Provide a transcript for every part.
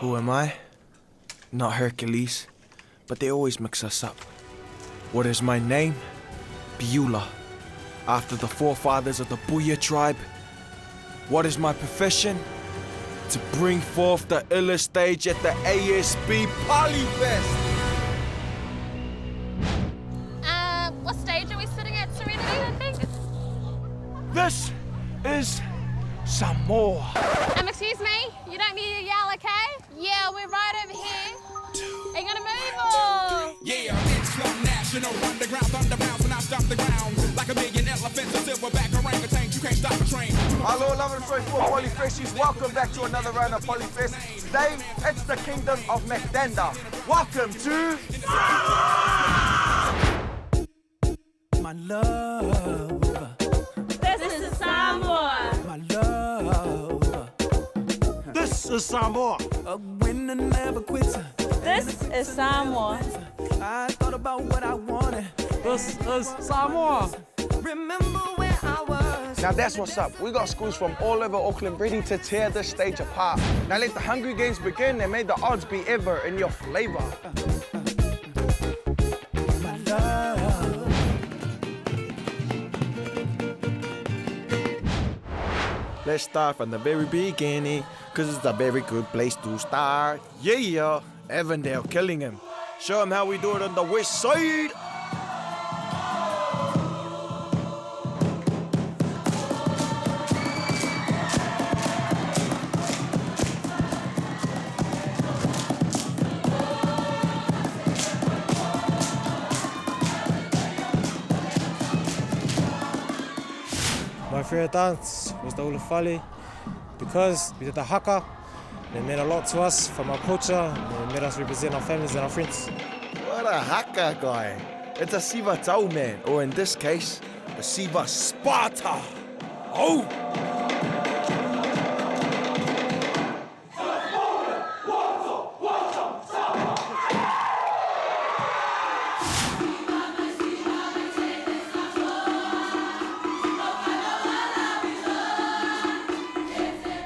Who am I? Not Hercules, but they always mix us up. What is my name? Beulah, after the forefathers of the Booyah tribe. What is my profession? To bring forth the illest stage at the ASB Polyfest. What stage are we sitting at, Serenity, I think? This is Samoa. Excuse me, you don't need to yell, okay? Yeah, we're right over here. Are you gonna move or? Yeah, it's from national underground thunder bounce when I stop the ground. Like a million elephants, a silverback orangutan, you can't stop a train. Hello, lovers and friends for Polyfesties. Welcome back to another round of Polyfest. Today, it's the Kingdom of Macdenda. Welcome to... My love. This is Samoa. My love. This is Samoa. A winner never quits. This is Samoa. I thought about what I wanted. This is Samoa. Remember where I was. Now that's what's up. We got schools from all over Auckland ready to tear this stage apart. Now let the Hungry Games begin and may the odds be ever in your flavor. My love. Let's start from the very beginning, cause it's a very good place to start. Yeah, Avondale killing him. Show him how we do it on the west side. My favorite dance was the Ulufali because we did the haka. It meant a lot to us from our culture. And it made us represent our families and our friends. What a haka guy. It's a Siva Tau man, or in this case, the Siva Sparta. Oh!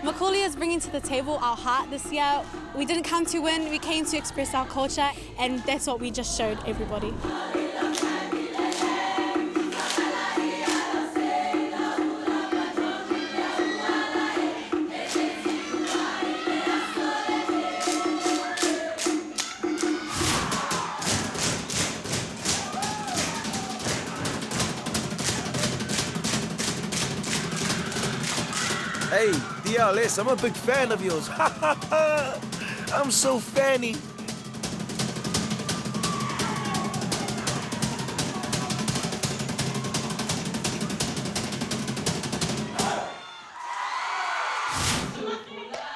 Macaulay is bringing to the table our heart this year. We didn't come to win, we came to express our culture, and that's what we just showed everybody. Hey, DLS, I'm a big fan of yours. I'm so fanny.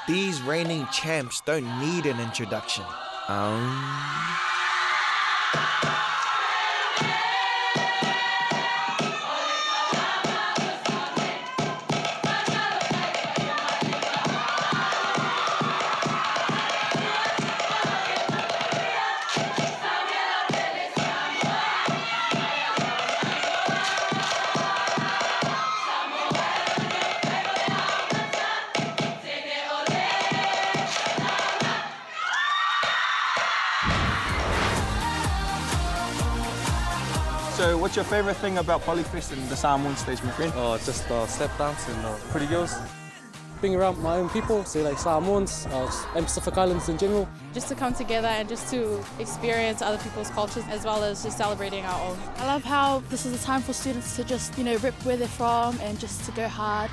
These reigning champs don't need an introduction. So what's your favorite thing about Polyfest and the Samoan stage, my friend? Oh, just step dance and pretty girls. Being around my own people, say like Samoans, and Pacific Islands in general. Just to come together and just to experience other people's cultures as well as just celebrating our own. I love how this is a time for students to just, rip where they're from and just to go hard.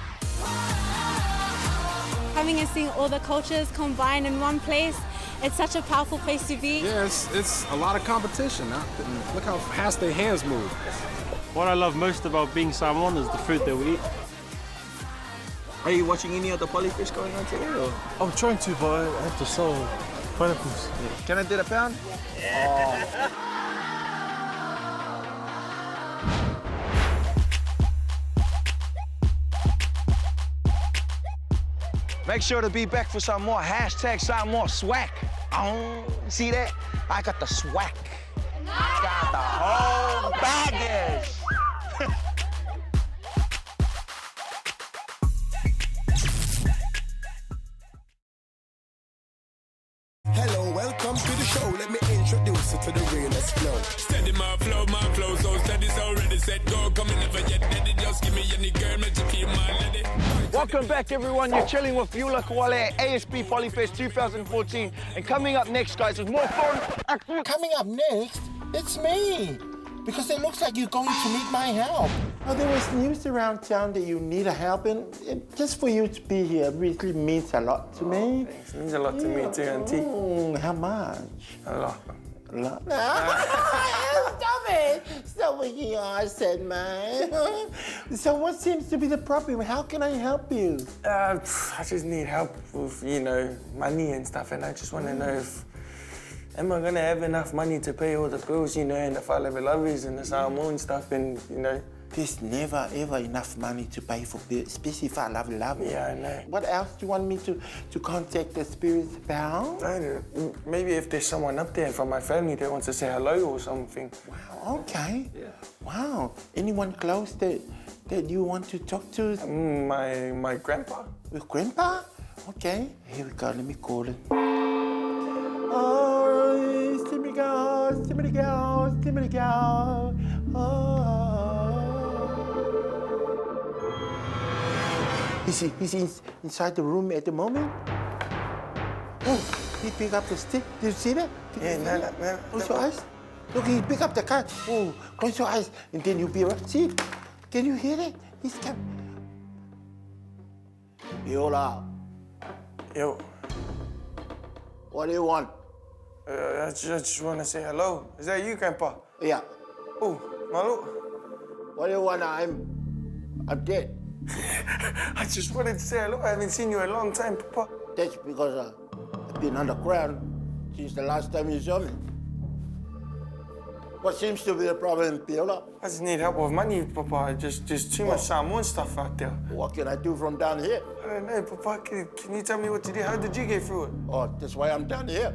Having and seeing all the cultures combined in one place, it's such a powerful place to be. Yeah, it's a lot of competition. Look how fast their hands move. What I love most about being Samoan is the food that we eat. Are you watching any of the Polyfest going on today? Or? I'm trying to, but I have to sell pineapples. Can I do the pound? Make sure to be back for some more #Samoa swag. Oh, see that? I got the swag. Got the whole baggage. Welcome back, everyone. You're chilling with Beulah Koale at ASB Polyfest 2014. And coming up next, guys, is more fun. Coming up next, it's me. Because it looks like you're going to need my help. Oh, there was news around town that you need a help, and just for you to be here really means a lot to me. Thanks. It means a lot to me too, Auntie. How much? A lot. A lot? Stop it! Stop what I said, man. So what seems to be the problem? How can I help you? I just need help with, you know, money and stuff, and I just want to know if am I gonna have enough money to pay all the bills, you know, and the Whālewe Lovies and the Samoan stuff, and you know. There's never ever enough money to pay for bills, especially for Whālewe Lovies. Yeah, I know. What else do you want me to contact the spirits about? I don't know. Maybe if there's someone up there from my family that wants to say hello or something. Wow, okay. Yeah. Wow. Anyone close that you want to talk to? My grandpa. Your grandpa? Okay. Here we go. Let me call it. Oh, Timmy go, Timmy go, Timmy go. Oh. He's inside the room at the moment. Oh, he picked up the stick. Did you see that? Yeah, no. Close your eyes. Look, he picked up the card. Oh, close your eyes, and then you'll be right. See? Can you hear it? He's coming. Beulah. Yo. What do you want? I just want to say hello. Is that you, Grandpa? Yeah. Oh, Malu. What do you want? I'm dead. I just wanted to say hello. I haven't seen you in a long time, Papa. That's because I've been underground since the last time you saw me. What seems to be the problem, Beulah? I just need help with money, Papa. Just too much Samoan stuff out there. What can I do from down here? I don't know, Papa. Can you tell me what to do? How did you get through it? Oh, that's why I'm down here.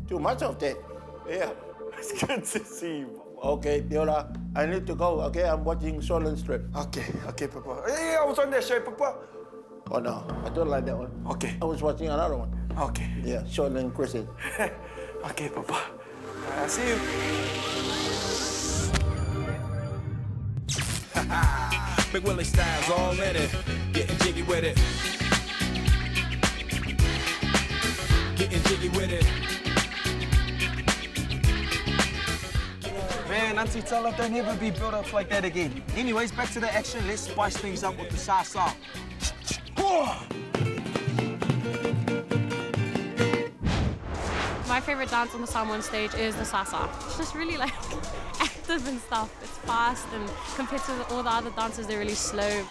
Too much of that. Yeah. It's good to see you, Papa. Okay, Beulah, I need to go, okay? I'm watching Solen Strip. Okay, Papa. Yeah, I was on that show, Papa. Oh, no, I don't like that one. Okay. I was watching another one. Okay. Yeah, Solen Crescent. Okay, Papa. I'll see you. Big Willie Styles all in it, getting jiggy with it. Getting jiggy with it. Man, Auntie Tala, don't ever be built up like that again. Anyways, back to the action. Let's spice things up with the sa-sa. My favorite dance on the Samoan stage is the sa-sa. It's just really like active and stuff. It's fast, and compared to all the other dances, they're really slow.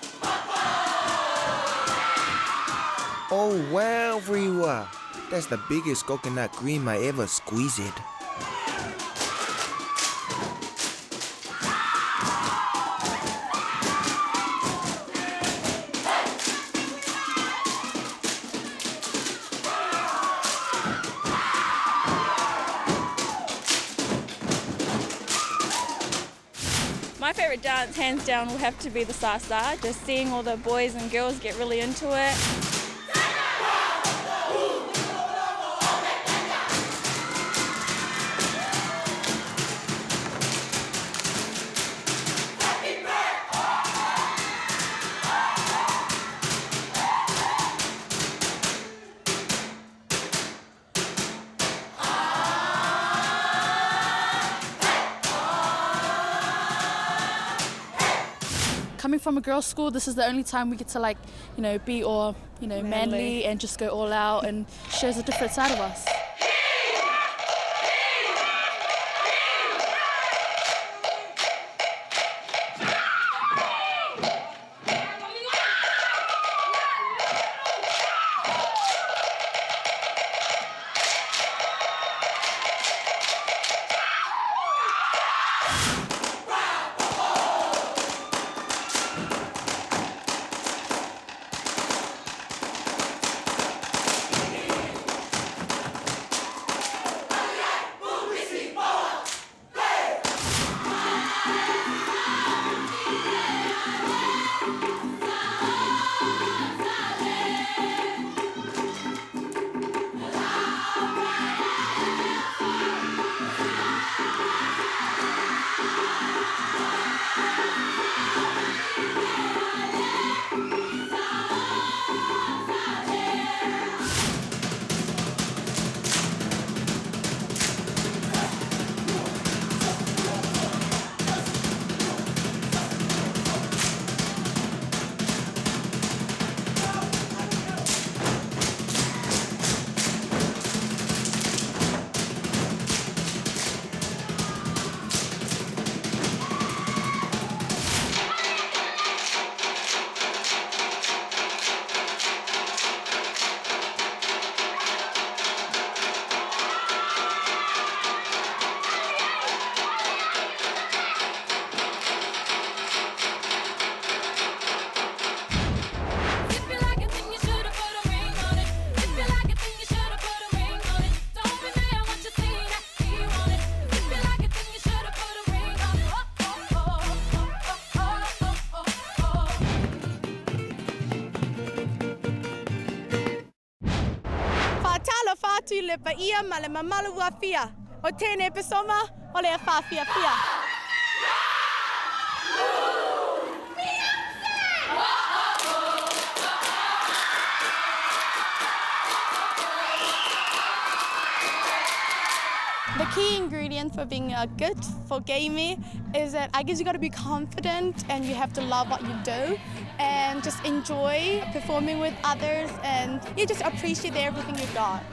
Oh, wow, Riwa. That's the biggest coconut cream I ever squeezed. My favorite dance, hands down, will have to be the sa-sa. Just seeing all the boys and girls get really into it. Coming from a girls' school, this is the only time we get to, like, you know, be all, you know, manly and just go all out, and shows a different side of us. atu le paia ma le mamalua fia. O tēnei pesoma, o le whawhia fia. The key ingredient for being good for gaming is that I guess you got to be confident and you have to love what you do and just enjoy performing with others and you just appreciate everything you got.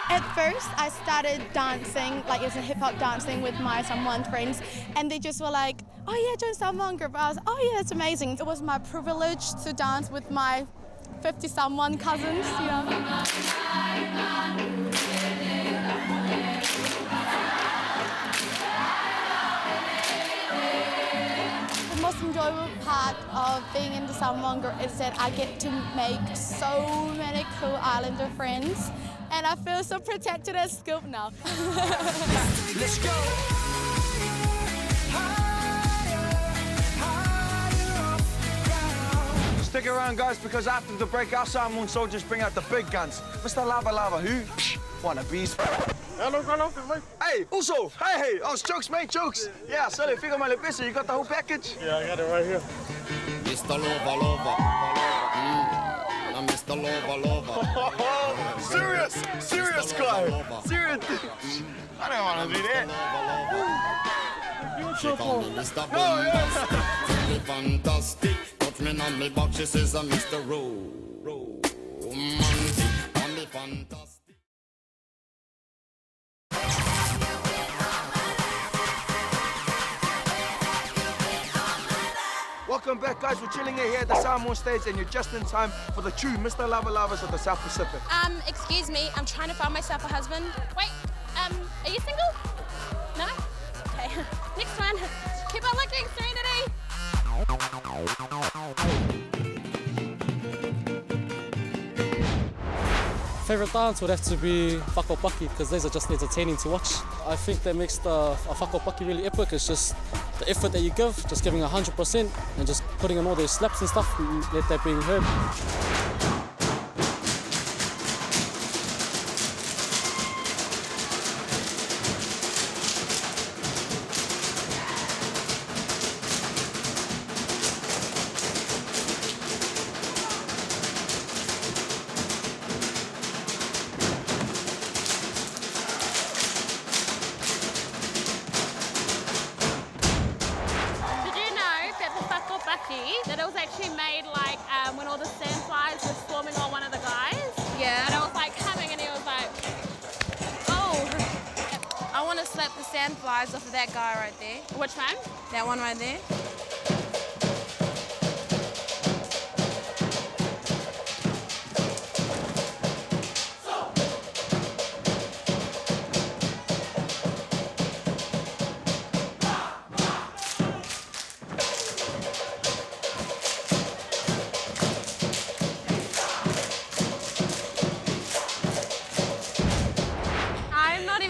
At first, I started dancing, like as a hip-hop dancing with my Samoan friends, and they just were like, oh yeah, join Samoan group. I was, oh yeah, it's amazing. It was my privilege to dance with my 50 Samoan cousins, you know. The most enjoyable part of being in the Samoan group is that I get to make so many cool Islander friends. And I feel so protected at Scoop now. Let's go. Stick around, guys, because after the break, our Samoan soldiers bring out the big guns. Mr. Lava Lava, who? Wannabes. Hello. Hey, also, hey, oh, it's jokes, mate, jokes. Yeah, sorry, figure my busy. You got the whole package? Yeah, I got it right here. Mr. Lova. I'm Mr. Lova. Serious guy. Serious. I don't want to do that. She call me Mr. Bombastic. Fantastic. Touch me on me back, she says I'm Mr. Romantic. I'm me fantastic. Welcome back, guys. We're chilling here at the Samoan stage, and you're just in time for the true Mr. Lava Lavas of the South Pacific. Excuse me, I'm trying to find myself a husband. Wait, are you single? No? Okay, next one. Keep on looking, Serenity. Favorite dance would have to be whakopaki because these are just entertaining to watch. I think that makes the whakopaki really epic. It's just the effort that you give, just giving 100% and just putting in all those slaps and stuff and let that being heard. That it was actually made like when all the sandflies were swarming on one of the guys. Yeah. And it was like coming and he was like, oh. I want to slap the sandflies off of that guy right there. Which one? That one right there.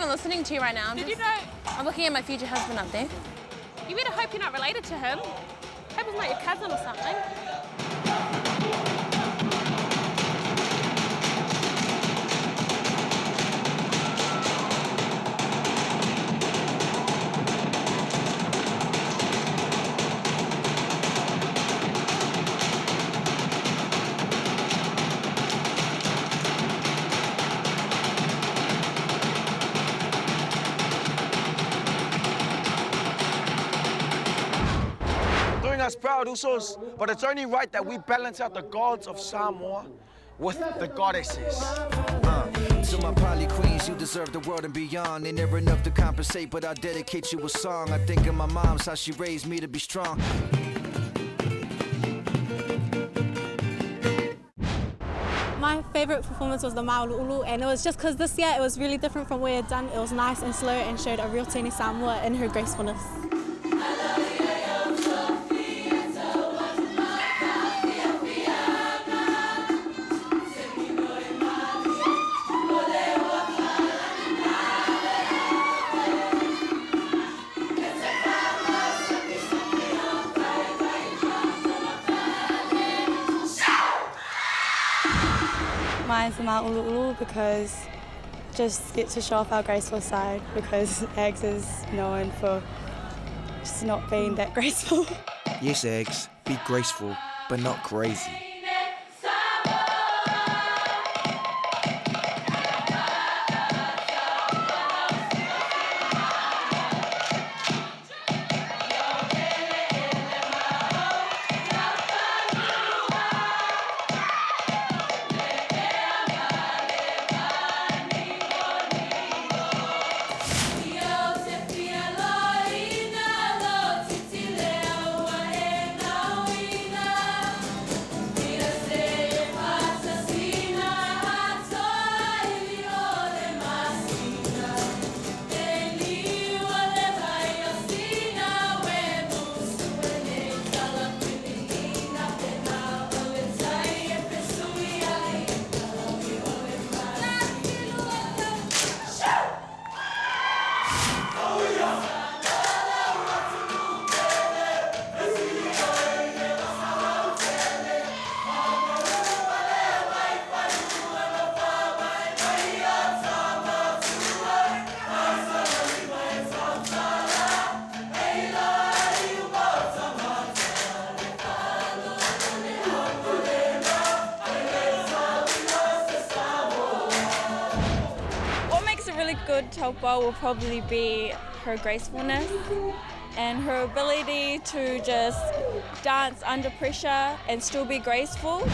Listening to you right now. Did you know? I'm looking at my future husband up there. You better hope you're not related to him. Hope he's not your cousin or something. Us proud, Usos, but it's only right that we balance out the gods of Samoa with the goddesses. To my poly queens, you deserve the world and beyond. Ain't never enough to compensate, but I'll dedicate you a song. I think of my mom's, how she raised me to be strong. My favorite performance was the Maulu'ulu, and it was just because this year it was really different from where it's done. It was nice and slow and showed a real Tini Samoa in her gracefulness. mine to Mount Uluru because just get to show off our graceful side because Eggs is known for just not being that graceful. Yes, Eggs, be graceful, but not crazy. Good taupo will probably be her gracefulness and her ability to just dance under pressure and still be graceful.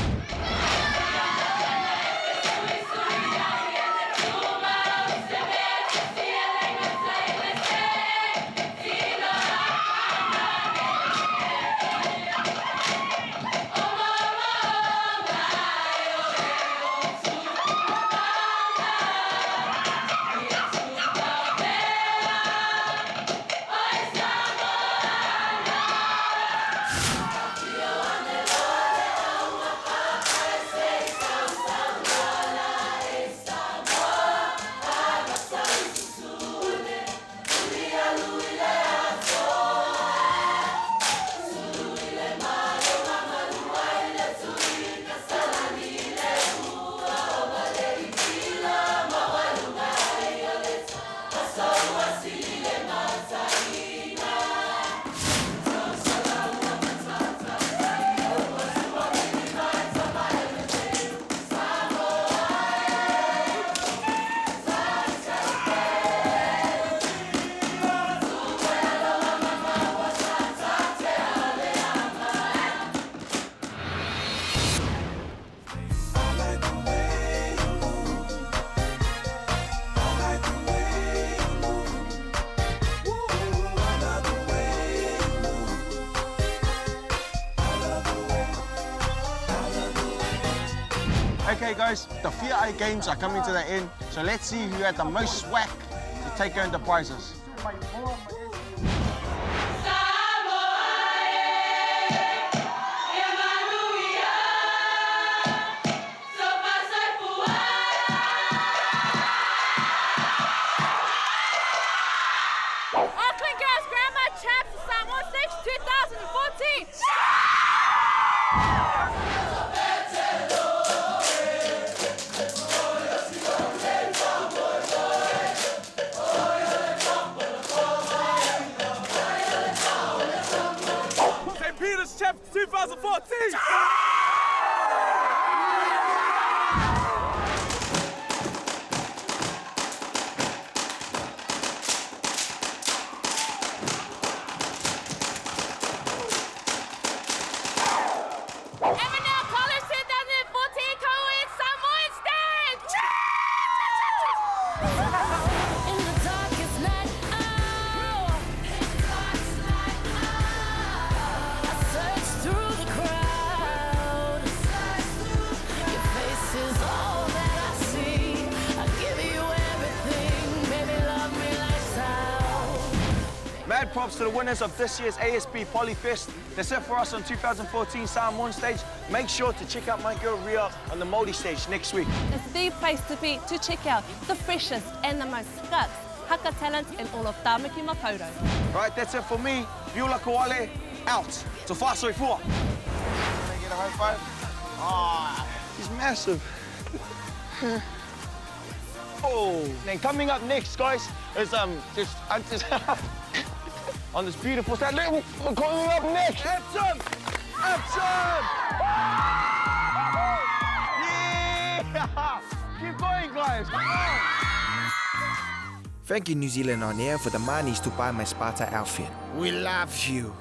Okay guys, the Fiat Games are coming to the end, so let's see who had the most swag to take home the prizes. Auckland Girls Grandma Chaps Samoa Stage 2014! St. Peter's Chaps 2014! Eminem College 2014 Cohen Samoan Stage! In the darkest night, I search through the crowd. Your face is all that I see. I give you everything, baby, love me lights out. Mad props to the winners of this year's ASB Polyfest. That's it for us on 2014 Samoan Stage. Make sure to check out my girl Ria on the Māori stage next week. It's the place to be to check out the freshest and the most guts, haka talent in all of Tāmaki Makaurau. Right, that's it for me. Biula Koale, out. To Whāsoi Fua. Can I get a high five? Ah, he's massive. Oh. Then coming up next, guys, is just on this beautiful side. Look, coming up next. Epsom! Epsom! Yeah! Keep going, guys. Come on. Thank you, New Zealand On Air, for the monies to buy my Sparta outfit. We love you.